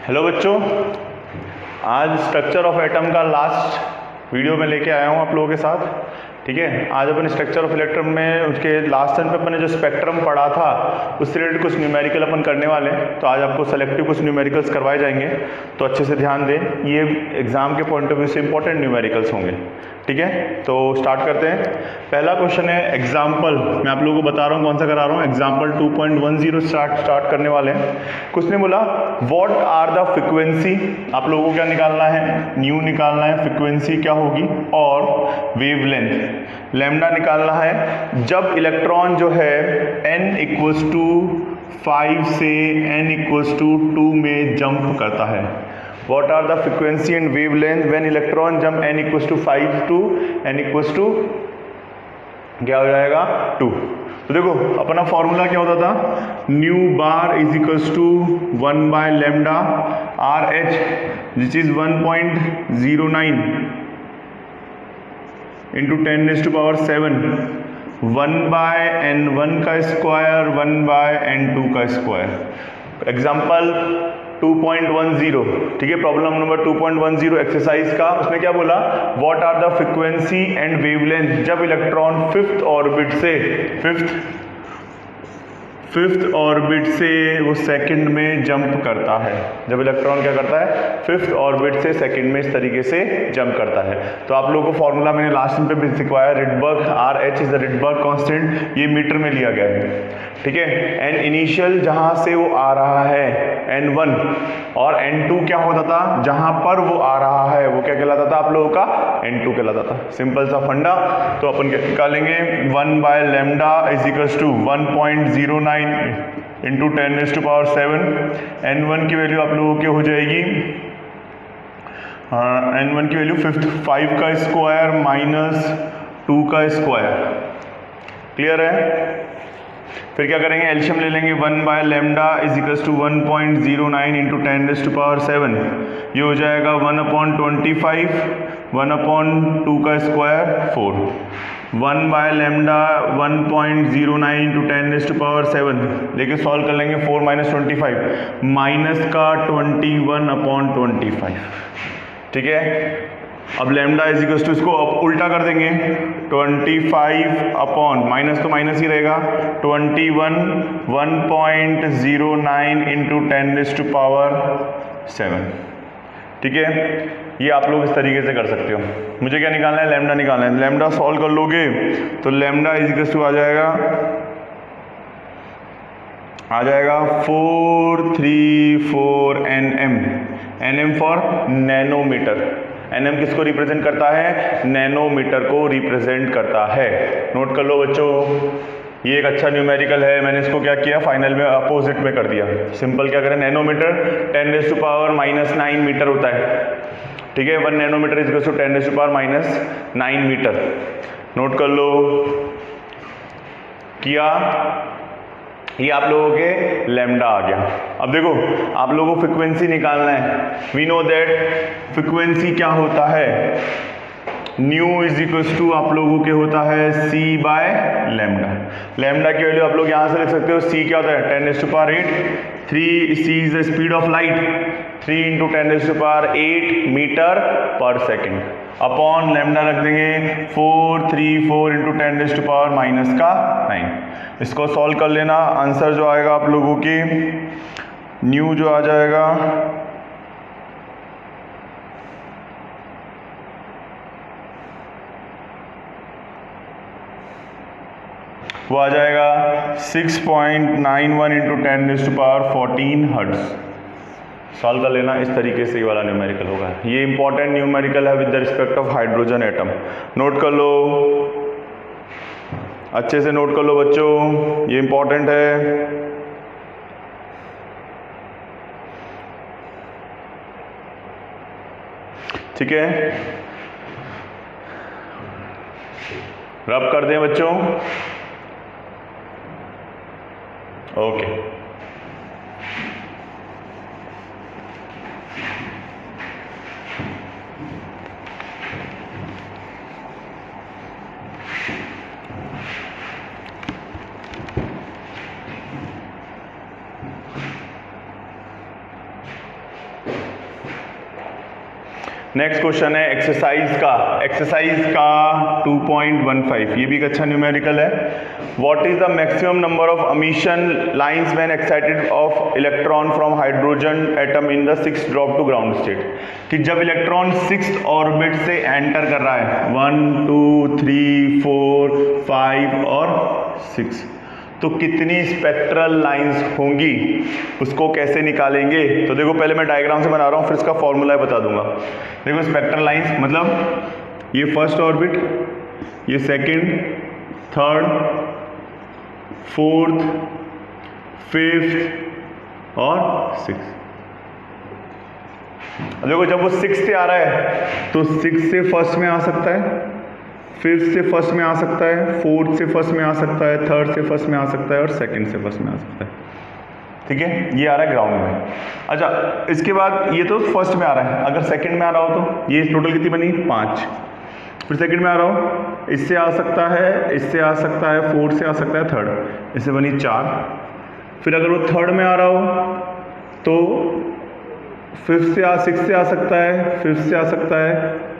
Hello बच्चों, आज structure of atom का लास्ट वीडियो में लेके आया हूँ आप लोगों के साथ। ठीक है, आज अपन स्ट्रक्चर ऑफ इलेक्ट्रॉन में उसके लास्ट टाइम पे अपन ने जो स्पेक्ट्रम पढ़ा था उससे रिलेटेड कुछ न्यूमेरिकल अपन करने वाले हैं। तो आज आपको सेलेक्टिव कुछ न्यूमेरिकल्स करवाए जाएंगे, तो अच्छे से ध्यान दें, ये एग्जाम के पॉइंट ऑफ व्यू से इंपॉर्टेंट न्यूमेरिकल्स होंगे। ठीक है, तो स्टार्ट करते हैं। पहला क्वेश्चन है एग्जाम्पल, मैं आप लोगों को बता रहा हूँ कौन सा करा रहा हूँ। एग्जाम्पल 2.10 स्टार्ट करने वाले हैं। कुछ ने बोला व्हाट आर द फ्रिक्वेंसी, आप लोगों को क्या निकालना है, न्यू निकालना है, फ्रिक्वेंसी क्या होगी, और वेवलेंथ लैम्डा निकालना है जब इलेक्ट्रॉन जो है n इक्वल्स टू 5 से n इक्वल्स टू 2 में जंप करता है। What are the frequency and wavelength when electron jump n equals to 5 to n equals to क्या हो जाएगा 2। तो देखो अपना फॉर्मूला क्या होता था, nu bar is equals to 1 by lambda R H which is 1.09 into 10⁻⁷, 1 by n1 का स्क्वायर, 1 बाय n2 का स्क्वायर। एग्जाम्पल 2.10, ठीक है, प्रॉब्लम नंबर 2.10 एक्सरसाइज का, उसने क्या बोला, what are the frequency and wavelength जब इलेक्ट्रॉन फिफ्थ ऑर्बिट से वो सेकंड में जंप करता है। जब इलेक्ट्रॉन क्या करता है, फिफ्थ ऑर्बिट से सेकंड में इस तरीके से जंप करता है। तो आप लोगों को फॉर्मूला मैंने लास्ट टाइम पे भी सिखवाया, Rydberg R H is the Rydberg constant, ये मीटर में लिया गया है। ठीक है, एन इनिशियल जहां से वो आ रहा है n1, और n2 क्या होता था, जहां पर वो आ रहा है वो क्या कहलाता था आप लोगों का, n2 कहलाता था। सिंपल सा फंडा। तो अपन क्या निकालेंगे, 1 by lambda is equals to 1.09 into 10⁻⁷। n1 की वैल्यू आप लोगों की हो जाएगी, n1 की वैल्यू 5 का स्क्वायर माइनस 2 का स्क्वायर। क्लियर है। फिर क्या करेंगे, एल्शियम ले लेंगे, 1 by lambda is equals to 1.09 into 10⁻⁷, ये हो जाएगा 1/25, 1/2 का स्क्वायर 4। 1 बाय लेमडा 1.09 इंटू 10⁻⁷, लेके सॉल्व कर लेंगे, 4 माइनस 25, माइनस का 21/25। ठीक है, अब लेमडा इज इक्वल्स टू, इसको अब उल्टा कर देंगे, 25 अपॉन, माइनस तो माइनस ही रहेगा, 21 1.09 इंटू 10⁻⁷। ठीक है, ये आप लोग इस तरीके से कर सकते हो। मुझे क्या निकालना है, लेमडा निकालना है। लेमडा सॉल्व कर लोगे तो लेमडा इज इक्वल्स टू आ जाएगा 434 nm फॉर नैनोमीटर। nm किसको रिप्रेजेंट करता है, नैनोमीटर को रिप्रेजेंट करता है। नोट कर लो बच्चों, ये एक अच्छा न्यूमेरिकल है। मैंने इसको क्या किया, फाइनल में अपोजिट में कर दिया। सिंपल क्या करें, नैनोमीटर 10⁻⁹ मीटर होता है। ठीक है, 1 nanometre is equal to 10⁻⁹ metre. Note कर लो, किया, ये आप लोगों के लेमडा आ गया। अब देखो आप लोगों को फ्रिक्वेंसी निकालना है। वी नो दैट फ्रिक्वेंसी क्या होता है, न्यू इज इक्वल्स टू आप लोगों के होता है c बाय लेमडा। लेमडा की वैल्यू आप लोग यहां से लिख सकते हो, c क्या होता है 10⁸, 3 c is the speed of light, 3 into 10⁸ metre पर सेकेंड, अपॉन लेमडा रख देंगे 434 इंटू 10⁻⁻⁹। इसको सॉल्व कर लेना, आंसर जो आएगा आप लोगों की, न्यू जो आ जाएगा वो आ जाएगा 6.91 इंटू 10⁻14 हर्ट्ज। सॉल्व कर लेना, इस तरीके से ये वाला न्यूमेरिकल होगा। ये इंपॉर्टेंट न्यूमेरिकल है with the respect of hydrogen atom. Note कर लो, अच्छे से नोट कर लो बच्चों, ये इंपॉर्टेंट है। ठीक है, रब कर दें बच्चों। ओके, नेक्स्ट क्वेश्चन है एक्सरसाइज का 2.15, ये भी एक अच्छा न्यूमेरिकल है। What is the maximum number of emission lines when excited of electron from hydrogen atom in the 6th drop to ground state, कि जब इलेक्ट्रॉन 6th ऑर्बिट से एंटर कर रहा है 1 2 3 4 5 और 6, तो कितनी स्पेक्ट्रल लाइंस होंगी, उसको कैसे निकालेंगे। तो देखो पहले मैं डायग्राम से बना रहा हूँ, फिर इसका फॉर्मूला बता दूंगा। देखो स्पेक्ट्रल लाइंस मतलब ये फर्स्ट ऑर्बिट, ये सेकंड, थर्ड, फोर्थ, फिफ्थ और 6। देखो जब वो 6 से आ रहा है तो 6 से फर्स्ट में आ सकता है, फिफ्थ से फर्स्ट में आ सकता है, फोर्थ से फर्स्ट में आ सकता है, थर्ड से फर्स्ट में आ सकता है और सेकंड से फर्स्ट में आ सकता है। ठीक है, ये आ रहा है ग्राउंड में। अच्छा, इसके बाद ये तो फर्स्ट में आ रहा है, अगर सेकंड में आ रहा हो तो ये टोटल कितनी बनी 5। फिर सेकंड में आ रहा हो, इससे आ सकता है, इससे आ सकता है, फोर्थ से आ सकता है, थर्ड, इससे बनी 4। फिर अगर वो थर्ड में आ रहा हो तो फिफ्थ से 6 से आ सकता है, फिफ्थ से आ सकता है,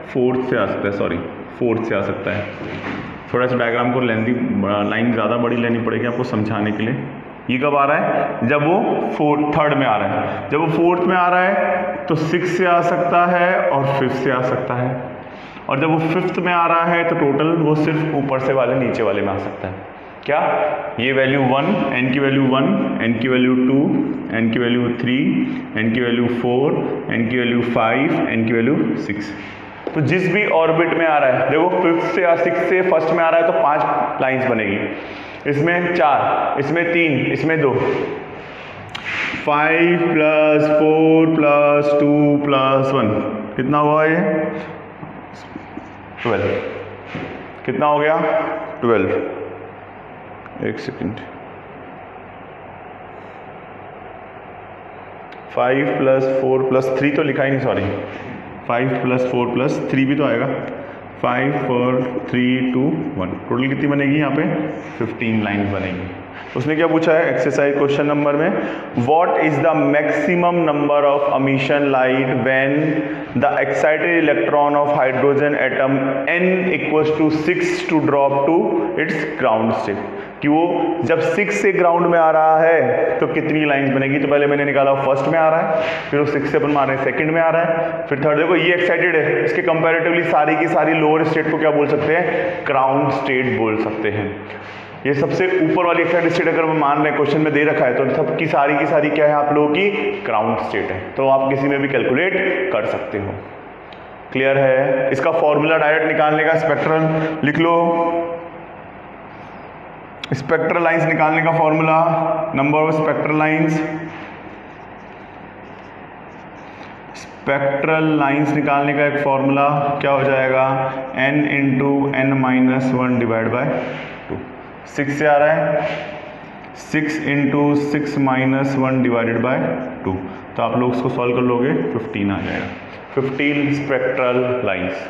फोर्थ से आ सकता है, सॉरी फोर्थ से आ सकता है। थोड़ा सा डायग्राम को लेंथी लाइन ज़्यादा बड़ी लेनी पड़ेगी आपको समझाने के लिए। ये कब आ रहा है, जब वो थर्ड में आ रहा है। जब वो फोर्थ में आ रहा है तो 6 से आ सकता है और फिफ्थ से आ सकता है, और जब वो फिफ्थ में आ रहा है तो टोटल वो सिर्फ ऊपर से वाले नीचे वाले में आ सकता है। क्या ये वैल्यू 1, n की वैल्यू 1, n की वैल्यू 2, n की वैल्यू 3, n की वैल्यू 4, n की वैल्यू 5, n की वैल्यू 6। तो जिस भी ऑर्बिट में आ रहा है, देखो फिफ्थ से या 6 से फर्स्ट में आ रहा है तो 5 लाइंस बनेगी, इसमें 4, इसमें 3, इसमें 2, 5 + 4 + 2 + 1 कितना हुआ ये 12। कितना हो गया 12। एक सेकेंड, 5 + 4 + 3 तो लिखा ही नहीं, सॉरी 5 + 4 + 3 भी तो आएगा। 5 4 3 2 1, टोटल कितनी बनेगी यहाँ पे 15 लाइन बनेगी। उसने क्या पूछा है एक्सरसाइज क्वेश्चन नंबर में, what is the maximum number of emission light when the excited electron of hydrogen atom n = 6 to drop to its ground state, कि वो जब 6 से ग्राउंड में आ रहा है तो कितनी लाइंस बनेगी। तो पहले मैंने निकाला फर्स्ट में आ रहा है, फिर वो 6 से अपन मार रहे हैं सेकंड में आ रहा है, फिर थर्ड। देखो ये एक्साइटेड है, इसके कंपैरेटिवली सारी की सारी लोअर स्टेट को क्या बोल सकते हैं, ग्राउंड स्टेट बोल सकते हैं। ये सबसे ऊपर वाली एक्साइटेड स्टेट अगर हम मान रहे हैं, क्वेश्चन में दे रखा है, तो सबकी सारी की सारी क्या है आप लोगों की ग्राउंड स्टेट है। तो आप किसी में भी कैलकुलेट कर सकते हो। क्लियर है। इसका फॉर्मूला डायरेक्ट निकालने का स्पेक्ट्रल लिख लो, स्पेक्ट्रल लाइंस निकालने का formula, number of spectral lines, spectral lines निकालने का एक फॉर्मूला क्या हो जाएगा, n × n - 1 / 2। 6 से आ रहा है, 6 × 6 - 1 / 2, तो आप लोग इसको सॉल्व कर लोगे 15 आ जाएगा। 15 स्पेक्ट्रल लाइंस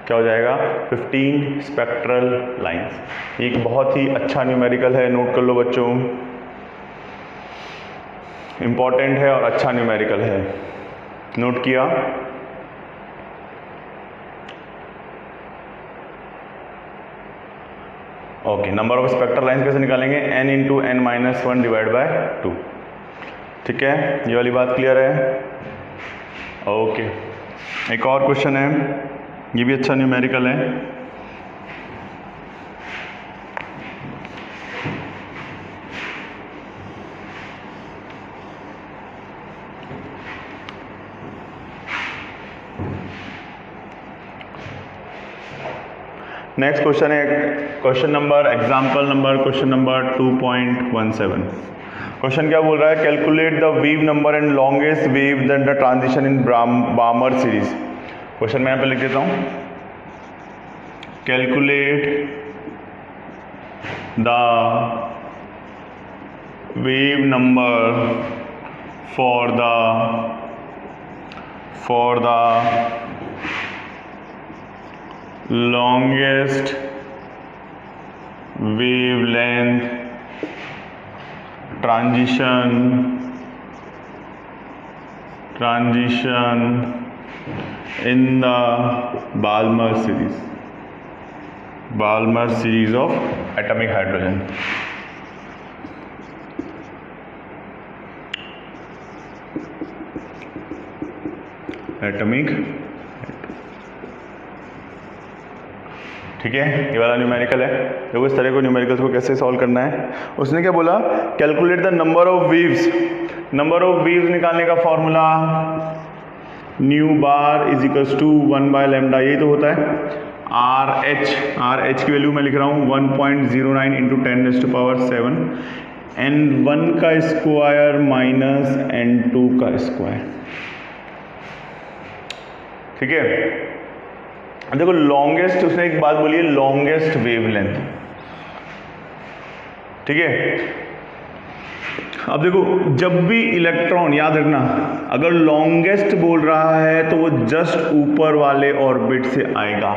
क्या हो जाएगा, 15 स्पेक्ट्रल लाइंस। एक बहुत ही अच्छा न्यूमेरिकल है, नोट कर लो बच्चों, इंपॉर्टेंट है और अच्छा न्यूमेरिकल है। नोट किया। Okay, number of spectral lines कैसे निकालेंगे, n × n - 1 / 2। ठीक है, ये वाली बात क्लियर है। ओके, एक और क्वेश्चन है, ये भी अच्छा न्यूमेरिकल है। नेक्स्ट क्वेश्चन है क्वेश्चन नंबर क्वेश्चन नंबर 2.17। क्वेश्चन क्या बोल रहा है, calculate the wave number and longest wave than the transition in Balmer series. Question मैं यहाँ पे लिख देता हूँ, calculate the wave number for the longest wavelength transition in the Balmer series of atomic hydrogen. ठीक है, ये वाला न्यूमेरिकल है। देखो इस तरह को न्यूमेरिकल्स को कैसे सॉल्व करना है। उसने क्या बोला, calculate the number of waves. Number of waves निकालने का formula nu bar is equals to 1/λ, यही तो होता है। आर एच की वैल्यू मैं लिख रहा हूँ 1.09 इंटू 10⁻⁷ N1 का स्क्वायर माइनस N2 का स्क्वायर। ठीक है, देखो लॉन्गेस्ट, उसने एक बात बोली है, लॉन्गेस्ट वेवलेंथ। ठीक है, अब देखो जब भी इलेक्ट्रॉन, याद रखना, अगर लॉन्गेस्ट बोल रहा है तो वो जस्ट ऊपर वाले ऑर्बिट से आएगा।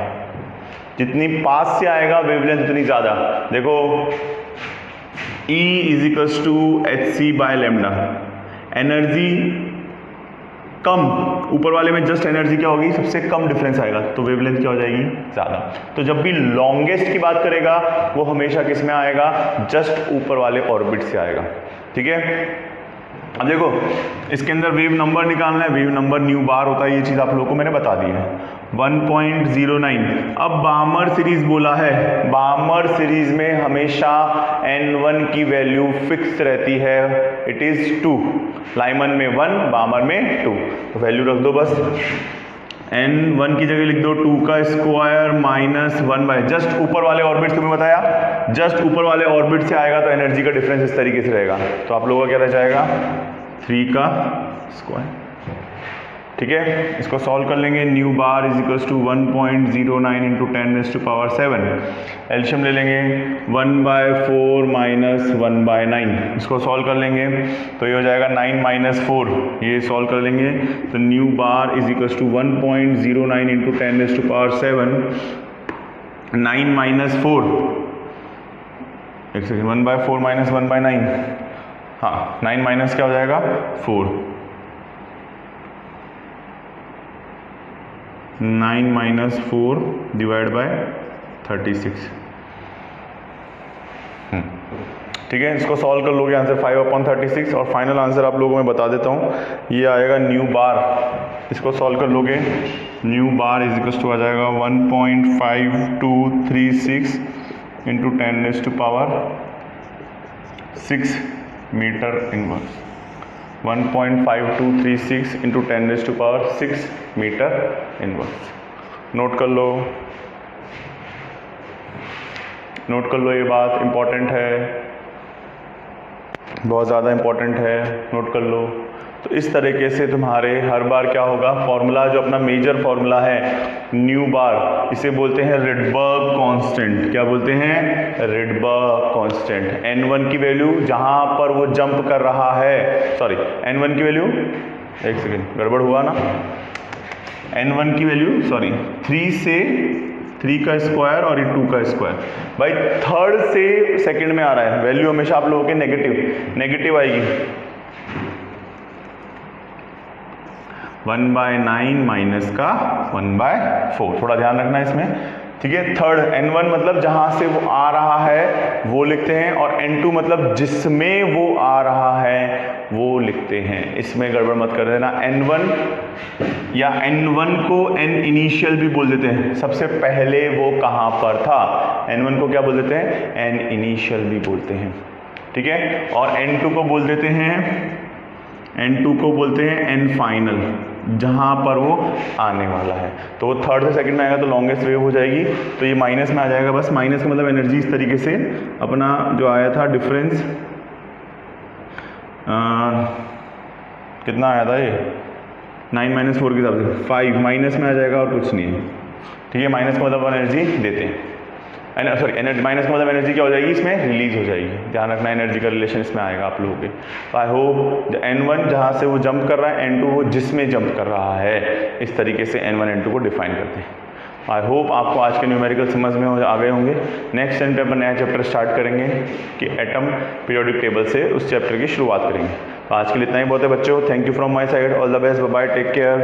जितनी पास से आएगा वेवलेंथ उतनी ज्यादा। देखो E is equals to hc/λ, energy कम, ऊपर वाले में जस्ट एनर्जी क्या होगी, सबसे कम डिफरेंस आएगा, तो वेवलेंथ क्या हो जाएगी, ज़्यादा। तो जब भी लॉन्गेस्ट की बात करेगा वो हमेशा किस में आएगा, जस्ट ऊपर वाले ऑर्बिट से आएगा। ठीक है, अब देखो इसके अंदर वेव नंबर निकालना है, वेव नंबर न्यू बार होता है, ये चीज़ आप लोगों को मैंने बता दी है। 1.09। अब बामर सीरीज बोला है, बामर सीरीज में हमेशा N1 की वैल्यू फिक्स रहती है, इट इज 2। लाइमन में 1, बामर में 2, तो वैल्यू रख दो बस। N1 की जगह लिख दो 2 का स्क्वायर माइनस 1/, जस्ट ऊपर वाले ऑर्बिट, तुम्हें बताया जस्ट ऊपर वाले ऑर्बिट से आएगा तो एनर्जी का डिफरेंस इस तरीके से रहेगा, तो आप लोगों का क्या रह जाएगा 3 का स्क्वायर। ठीक है, इसको सॉल्व कर लेंगे। Nu bar is equals to 1.09 into 10⁻⁷। एल्शियम ले लेंगे 1/4 माइनस 1/9, इसको सॉल्व कर लेंगे तो ये हो जाएगा 9 - 4, ये सॉल्व कर लेंगे तो nu bar is equals to 1.09 into 10⁻⁷, 9 - 4, एक सेकेंड, 1/4 माइनस 1/9, हाँ 9 माइनस क्या हो जाएगा 4, 9 - 4 डिवाइड बाय 36। ठीक है, इसको सॉल्व कर लोगे आंसर 5/36, और फाइनल आंसर आप लोगों को मैं बता देता हूँ, ये आएगा न्यू बार। इसको सॉल्व कर लोगे, nu bar is equal to आ जाएगा 1.5236 into 10⁻⁶ metre inverse. 1.5236 into 10⁻⁶ metre inverse. Note कर लो, नोट कर लो, ये बात इंपॉर्टेंट है, बहुत ज़्यादा इंपॉर्टेंट है, नोट कर लो। तो इस तरीके से तुम्हारे हर बार क्या होगा, फॉर्मूला जो अपना मेजर फॉर्मूला है न्यू बार, इसे बोलते हैं रिडबर्ग कांस्टेंट। क्या बोलते हैं, रिडबर्ग कांस्टेंट। N1 की वैल्यू जहां पर वो जंप कर रहा है, सॉरी N1 की वैल्यू, एक सेकेंड गड़बड़ हुआ ना, N1 की वैल्यू सॉरी 3 से 3 का स्क्वायर और ये 2 का स्क्वायर। भाई थर्ड से सेकंड में आ रहा है, वैल्यू हमेशा आप लोगों के नेगेटिव आएगी। 1/9 माइनस का 1/4, थोड़ा ध्यान रखना इसमें। ठीक है, थर्ड N1 मतलब जहां से वो आ रहा है वो लिखते हैं, और N2 मतलब जिसमें वो आ रहा है वो लिखते हैं, इसमें गड़बड़ मत कर देना। N1 या N1 को N इनिशियल भी बोल देते हैं, सबसे पहले वो कहां पर था, N1 को क्या बोल देते हैं, N इनिशियल भी बोलते हैं। ठीक है, और N2 को बोल देते हैं, N2 को बोलते हैं N फाइनल, जहां पर वो आने वाला है। तो वो थर्ड से सेकंड में आएगा तो लॉन्गेस्ट वेव हो जाएगी, तो ये माइनस में आ जाएगा। बस माइनस का मतलब एनर्जी इस तरीके से अपना जो आया था डिफरेंस, कितना आया था ये 9 - 4 के हिसाब से 5 माइनस में आ जाएगा और कुछ नहीं है। ठीक है, माइनस का मतलब एनर्जी देते हैं, सॉरी एनर्जी, माइनस का मतलब एनर्जी क्या हो जाएगी, इसमें रिलीज हो जाएगी। ध्यान रखना, एनर्जी का रिलेशन इसमें आएगा आप लोगों के। तो आई होप N1 जहाँ से वो जंप कर रहा है, N2 वो जिसमें जंप कर रहा है, इस तरीके से N1 N2 को डिफाइन करते हैं। आई होप आपको आज के न्यूमेरिकल समझ में आ गए होंगे। नेक्स्ट टाइम पे अपन नया चैप्टर स्टार्ट करेंगे कि एटम पीरियोडिक टेबल से, उस चैप्टर की शुरुआत करेंगे। तो आज के लिए इतना ही बहुत है बच्चों। Thank you from my side, all the best, bye bye, take care.